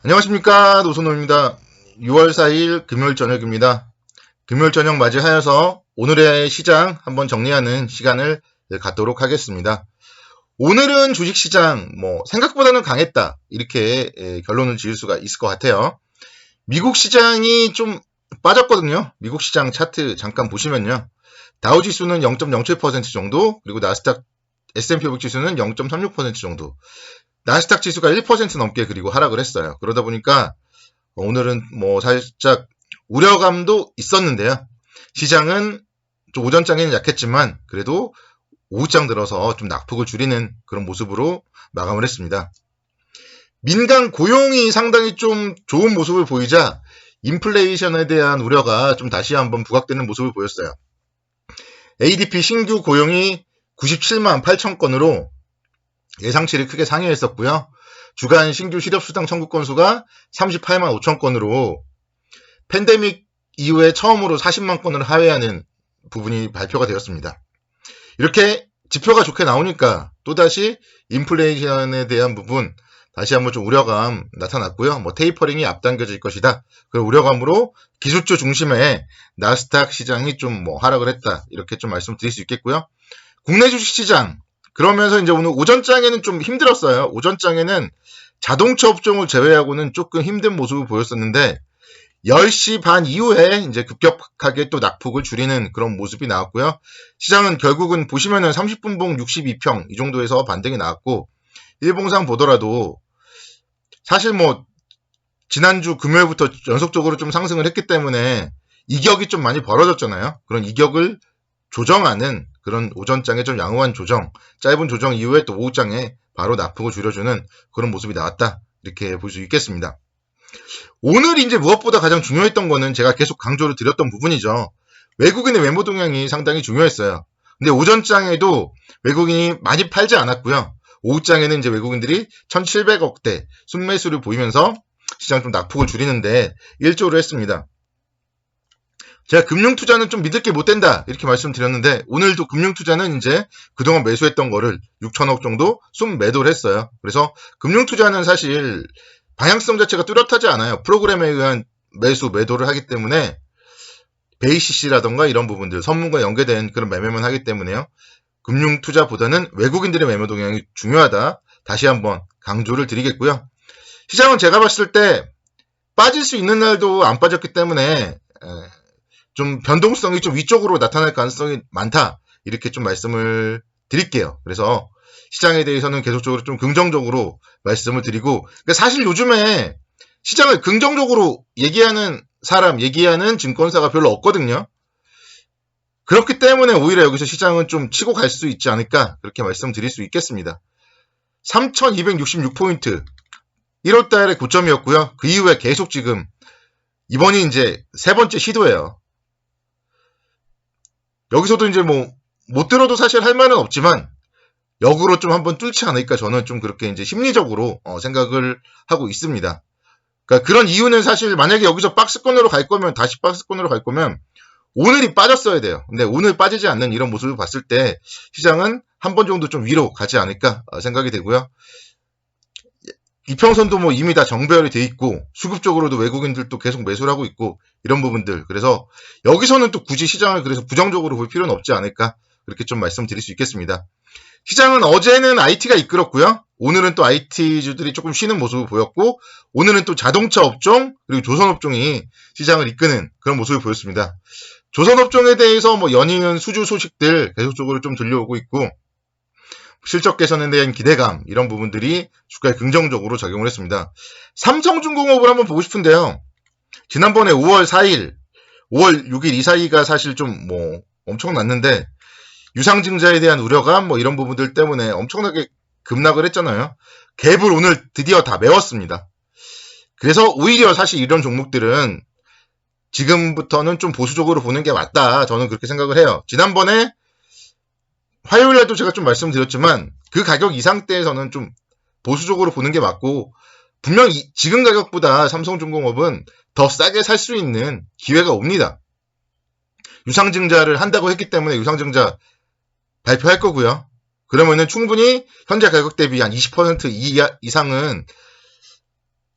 안녕하십니까, 노선호입니다. 6월 4일 금요일 저녁입니다. 금요일 저녁 맞이하여서 오늘의 시장 한번 정리하는 시간을 갖도록 하겠습니다. 오늘은 주식시장 생각보다는 강했다, 이렇게 결론을 지을 수가 있을 것 같아요. 미국 시장이 좀 빠졌거든요. 미국 시장 차트 잠깐 보시면요, 다우지수는 0.07% 정도, 그리고 나스닥 S&P 500 지수는 0.36% 정도, 나스닥 지수가 1% 넘게 그리고 하락을 했어요. 그러다 보니까 오늘은 살짝 우려감도 있었는데요. 시장은 좀 오전장에는 약했지만 그래도 오후장 들어서 좀 낙폭을 줄이는 그런 모습으로 마감을 했습니다. 민간 고용이 상당히 좀 좋은 모습을 보이자 인플레이션에 대한 우려가 좀 다시 한번 부각되는 모습을 보였어요. ADP 신규 고용이 97만 8천 건으로 예상치를 크게 상회했었고요. 주간 신규 실업수당 청구 건수가 38만 5천 건으로 팬데믹 이후에 처음으로 40만 건을 하회하는 부분이 발표가 되었습니다. 이렇게 지표가 좋게 나오니까 또다시 인플레이션에 대한 부분 다시 한번 좀 우려감 나타났고요. 테이퍼링이 앞당겨질 것이다, 그런 우려감으로 기술주 중심의 나스닥 시장이 좀 하락을 했다, 이렇게 좀 말씀드릴 수 있겠고요. 국내 주식시장 그러면서 이제 오늘 오전장에는 좀 힘들었어요. 오전장에는 자동차 업종을 제외하고는 조금 힘든 모습을 보였었는데 10시 반 이후에 이제 급격하게 또 낙폭을 줄이는 그런 모습이 나왔고요. 시장은 결국은 보시면은 30분봉 62평 이 정도에서 반등이 나왔고, 일봉상 보더라도 사실 지난주 금요일부터 연속적으로 좀 상승을 했기 때문에 이격이 좀 많이 벌어졌잖아요. 그런 이격을 조정하는 그런 오전장의 좀 양호한 조정, 짧은 조정 이후에 또 오후장에 바로 낙폭을 줄여주는 그런 모습이 나왔다, 이렇게 볼 수 있겠습니다. 오늘 이제 무엇보다 가장 중요했던 거는 제가 계속 강조를 드렸던 부분이죠. 외국인의 매모 동향이 상당히 중요했어요. 근데 오전장에도 외국인이 많이 팔지 않았고요. 오후장에는 이제 외국인들이 1,700억대 순매수를 보이면서 시장 좀 낙폭을 줄이는데 일조를 했습니다. 제가 금융투자는 좀 믿을 게 못 된다, 이렇게 말씀드렸는데 오늘도 금융투자는 이제 그동안 매수했던 거를 6천억 정도 순매도를 했어요. 그래서 금융투자는 사실 방향성 자체가 뚜렷하지 않아요. 프로그램에 의한 매도를 하기 때문에 베이시스라던가 이런 부분들, 선물과 연계된 그런 매매만 하기 때문에요. 금융투자보다는 외국인들의 매매 동향이 중요하다, 다시 한번 강조를 드리겠고요. 시장은 제가 봤을 때 빠질 수 있는 날도 안 빠졌기 때문에 좀 변동성이 좀 위쪽으로 나타날 가능성이 많다, 이렇게 좀 말씀을 드릴게요. 그래서 시장에 대해서는 계속적으로 좀 긍정적으로 말씀을 드리고, 그러니까 사실 요즘에 시장을 긍정적으로 얘기하는 사람, 얘기하는 증권사가 별로 없거든요. 그렇기 때문에 오히려 여기서 시장은 좀 치고 갈 수 있지 않을까, 그렇게 말씀드릴 수 있겠습니다. 3,266포인트 1월달에 고점이었고요. 그 이후에 계속 지금 이번이 이제 세 번째 시도예요. 여기서도 이제 못 들어도 사실 할 말은 없지만 역으로 좀 한번 뚫지 않을까, 저는 좀 그렇게 이제 심리적으로 생각을 하고 있습니다. 그러니까 그런 이유는 사실 만약에 여기서 박스권으로 갈 거면, 다시 박스권으로 갈 거면 오늘이 빠졌어야 돼요. 근데 오늘 빠지지 않는 이런 모습을 봤을 때 시장은 한 번 정도 좀 위로 가지 않을까 생각이 되고요. 이평선도 이미 다 정배열이 돼 있고 수급적으로도 외국인들도 계속 매수를 하고 있고 이런 부분들, 그래서 여기서는 또 굳이 시장을 그래서 부정적으로 볼 필요는 없지 않을까, 그렇게 좀 말씀드릴 수 있겠습니다. 시장은 어제는 IT가 이끌었고요. 오늘은 또 IT주들이 조금 쉬는 모습을 보였고, 오늘은 또 자동차 업종 그리고 조선업종이 시장을 이끄는 그런 모습을 보였습니다. 조선업종에 대해서 연이은 수주 소식들 계속적으로 좀 들려오고 있고, 실적 개선에 대한 기대감, 이런 부분들이 주가에 긍정적으로 작용을 했습니다. 삼성중공업을 한번 보고 싶은데요. 지난번에 5월 4일, 5월 6일 이 사이가 사실 좀 엄청났는데 유상증자에 대한 우려감 이런 부분들 때문에 엄청나게 급락을 했잖아요. 갭을 오늘 드디어 다 메웠습니다. 그래서 오히려 사실 이런 종목들은 지금부터는 좀 보수적으로 보는 게 맞다, 저는 그렇게 생각을 해요. 지난번에 화요일날도 제가 좀 말씀드렸지만 그 가격 이상대에서는 좀 보수적으로 보는 게 맞고, 분명 지금 가격보다 삼성중공업은 더 싸게 살 수 있는 기회가 옵니다. 유상증자를 한다고 했기 때문에 유상증자 발표할 거고요. 그러면은 충분히 현재 가격 대비 한 20% 이상은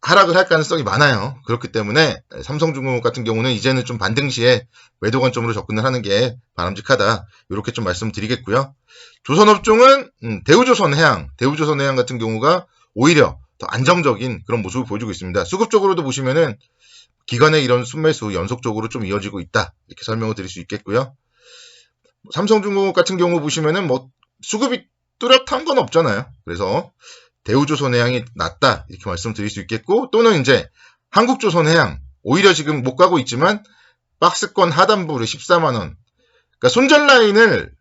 하락을 할 가능성이 많아요. 그렇기 때문에 삼성중공업 같은 경우는 이제는 좀 반등 시에 매도 관점으로 접근을 하는 게 바람직하다. 이렇게 좀 말씀드리겠고요. 조선업종은 대우조선해양 같은 경우가 오히려 더 안정적인 그런 모습을 보여주고 있습니다. 수급적으로도 보시면은 기관의 이런 순매수 연속적으로 좀 이어지고 있다. 이렇게 설명을 드릴 수 있겠고요. 삼성중공업 같은 경우 보시면은 뭐 수급이 뚜렷한 건 없잖아요. 그래서 대우조선해양이 낫다 이렇게 말씀드릴 수 있겠고, 또는 이제 한국조선해양 오히려 지금 못 가고 있지만 박스권 하단부를 14만 원. 그러니까 손절 라인을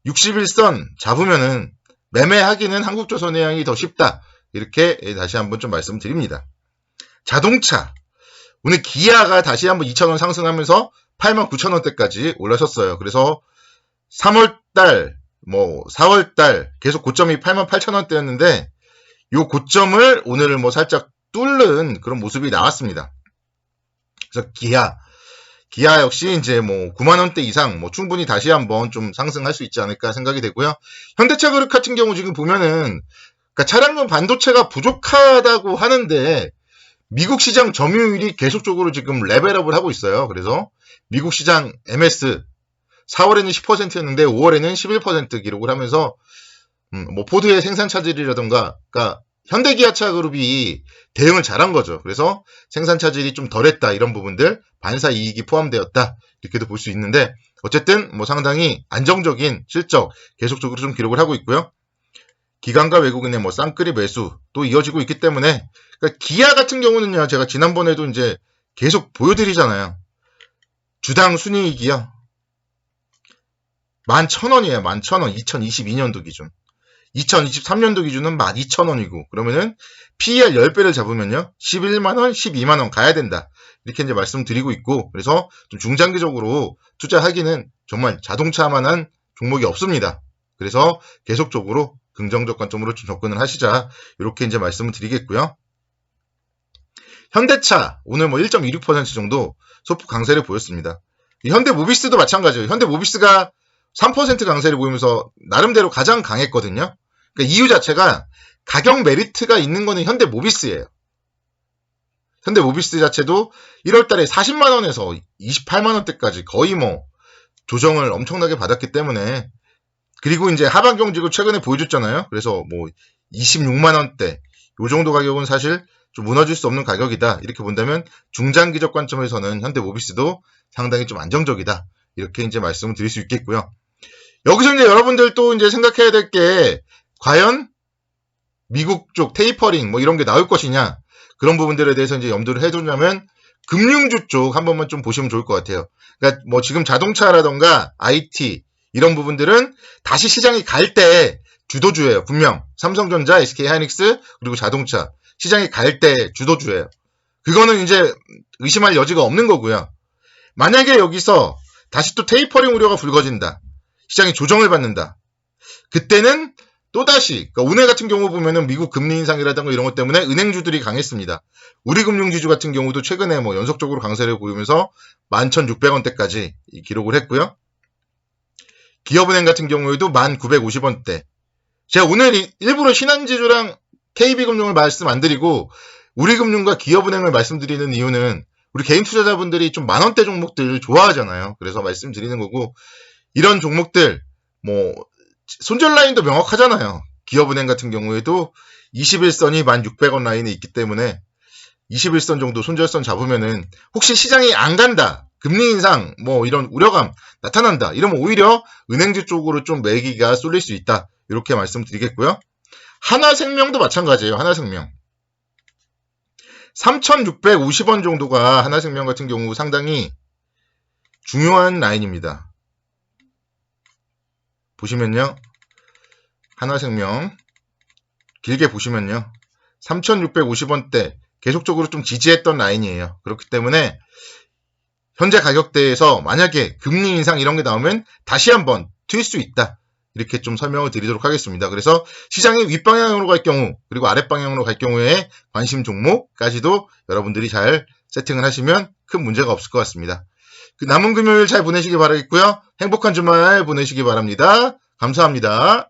61선 잡으면은 매매하기는 한국조선해양이 더 쉽다. 이렇게 다시 한번 좀 말씀드립니다. 자동차 오늘 기아가 다시 한번 2,000원 상승하면서 89,000원대까지 올라섰어요. 그래서 3월달, 4월달 계속 고점이 88,000원대였는데 이 고점을 오늘 살짝 뚫는 그런 모습이 나왔습니다. 그래서 기아 역시 이제 9만원대 이상 충분히 다시 한번 좀 상승할 수 있지 않을까 생각이 되고요. 현대차 그룹 같은 경우 지금 보면은 그러니까 차량용 반도체가 부족하다고 하는데 미국 시장 점유율이 계속적으로 지금 레벨업을 하고 있어요. 그래서 미국 시장 MS 4월에는 10%였는데 5월에는 11% 기록을 하면서 포드의 생산 차질이라던가 그러니까 현대기아차 그룹이 대응을 잘한 거죠. 그래서 생산 차질이 좀 덜했다 이런 부분들 반사 이익이 포함되었다 이렇게도 볼 수 있는데 어쨌든 상당히 안정적인 실적 계속적으로 좀 기록을 하고 있고요. 기관과 외국인의 쌍끌이 매수 또 이어지고 있기 때문에 그러니까 기아 같은 경우는요 제가 지난번에도 이제 계속 보여드리잖아요. 주당 순이익이요 11,000원이에요. 11,000원 2022년도 기준. 2023년도 기준은 12,000원이고 그러면은 PER 10배를 잡으면요 11만원 12만원 가야 된다 이렇게 이제 말씀드리고 있고, 그래서 좀 중장기적으로 투자하기는 정말 자동차만한 종목이 없습니다. 그래서 계속적으로 긍정적 관점으로 좀 접근을 하시자 이렇게 이제 말씀을 드리겠고요. 현대차 오늘 1.26% 정도 소폭 강세를 보였습니다. 현대모비스도 마찬가지예요. 현대모비스가 3% 강세를 보이면서 나름대로 가장 강했거든요. 그러니까 이유 자체가 가격 메리트가 있는 거는 현대모비스예요. 현대모비스 자체도 1월달에 40만 원에서 28만 원대까지 거의 조정을 엄청나게 받았기 때문에, 그리고 이제 하반 경직을 최근에 보여줬잖아요. 그래서 26만 원대 요 정도 가격은 사실 좀 무너질 수 없는 가격이다. 이렇게 본다면 중장기적 관점에서는 현대모비스도 상당히 좀 안정적이다. 이렇게 이제 말씀을 드릴 수 있겠고요. 여기서 이제 여러분들 또 이제 생각해야 될 게 과연 미국 쪽 테이퍼링 이런 게 나올 것이냐, 그런 부분들에 대해서 이제 염두를 해두냐면 금융주 쪽 한 번만 좀 보시면 좋을 것 같아요. 그러니까 지금 자동차라던가 IT 이런 부분들은 다시 시장이 갈 때 주도주예요. 분명 삼성전자, SK하이닉스 그리고 자동차 시장이 갈 때 주도주예요. 그거는 이제 의심할 여지가 없는 거고요. 만약에 여기서 다시 또 테이퍼링 우려가 불거진다. 시장이 조정을 받는다. 그때는 또다시, 그러니까 오늘 같은 경우 보면은 미국 금리 인상이라든가 이런 것 때문에 은행주들이 강했습니다. 우리금융지주 같은 경우도 최근에 연속적으로 강세를 보이면서 11,600원대까지 기록을 했고요. 기업은행 같은 경우에도 1,950원대. 제가 오늘 일부러 신한지주랑 KB금융을 말씀 안 드리고 우리금융과 기업은행을 말씀드리는 이유는 우리 개인 투자자분들이 좀 만원대 종목들 좋아하잖아요. 그래서 말씀드리는 거고, 이런 종목들 손절 라인도 명확하잖아요. 기업은행 같은 경우에도 21선이 1,600원 라인에 있기 때문에 21선 정도 손절선 잡으면은 혹시 시장이 안 간다, 금리 인상 이런 우려감 나타난다 이러면 오히려 은행주 쪽으로 좀 매기가 쏠릴 수 있다 이렇게 말씀드리겠고요. 하나생명도 마찬가지예요. 하나생명 3,650원 정도가 하나생명 같은 경우 상당히 중요한 라인입니다. 보시면요. 하나생명 길게 보시면요. 3,650원대 계속적으로 좀 지지했던 라인이에요. 그렇기 때문에 현재 가격대에서 만약에 금리 인상 이런 게 나오면 다시 한번 튈 수 있다. 이렇게 좀 설명을 드리도록 하겠습니다. 그래서 시장이 윗방향으로 갈 경우 그리고 아랫방향으로 갈 경우에 관심 종목까지도 여러분들이 잘 세팅을 하시면 큰 문제가 없을 것 같습니다. 남은 금요일 잘 보내시기 바라겠고요. 행복한 주말 보내시기 바랍니다. 감사합니다.